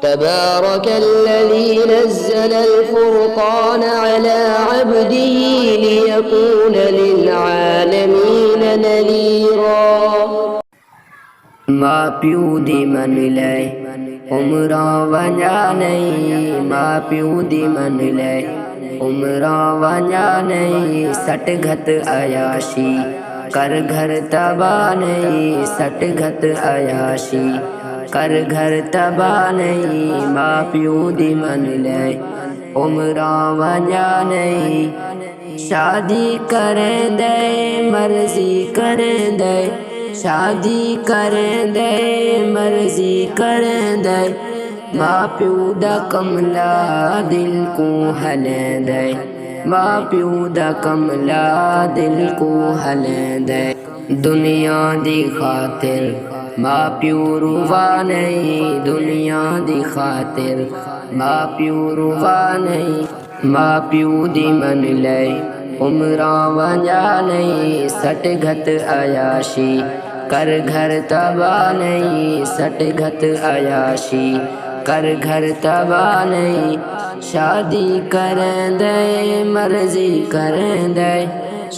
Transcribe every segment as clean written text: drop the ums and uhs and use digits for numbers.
تبارك الذي نزل الفرقان على عبده ليكون للعالمين نذيرا माँ प्यू दी मन ले उमरा वञा नहीं, माँ प्यू दी मन ले उमरा वञा नहीं। सट घत अयाशी कर घर तबाह नहीं, सट घत अयाशी कर घर तबाह नहीं। माँ प्यू दी मन ले उमरा वञा नहीं। शादी करें दे मर्जी करें दे, शादी करें दे मर्जी करें दे। माँ प्यू दा कमला दिल को हलें दे, माँ प्यू दा कमला दिल को हलें दे। दुनिया दी खातिर माँ प्यू रुवा नहीं, दुनिया दी खातिर माँ प्यू रुवा नहीं। माँ प्यू दी मन ले उमरा वञा नहीं, सट घत अयाशी कर घर तबाह नहीं। सट घत अयाशी कर घर तबाह नहीं। शादी करें दे मर्जी करें दे,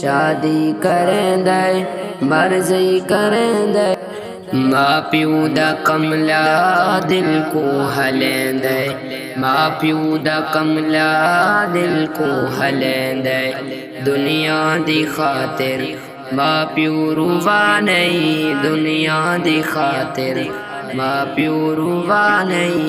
शादी करें दे मर्जी करें दे। माँ प्यू दा कमला दिल को हलें दे, माँ प्यू दा कमला दिल को हलें दे। दुनिया दी खातिर माँ प्यू रुवा नहीं, दुनिया दी खातिर माँ प्यू रुवा नहीं।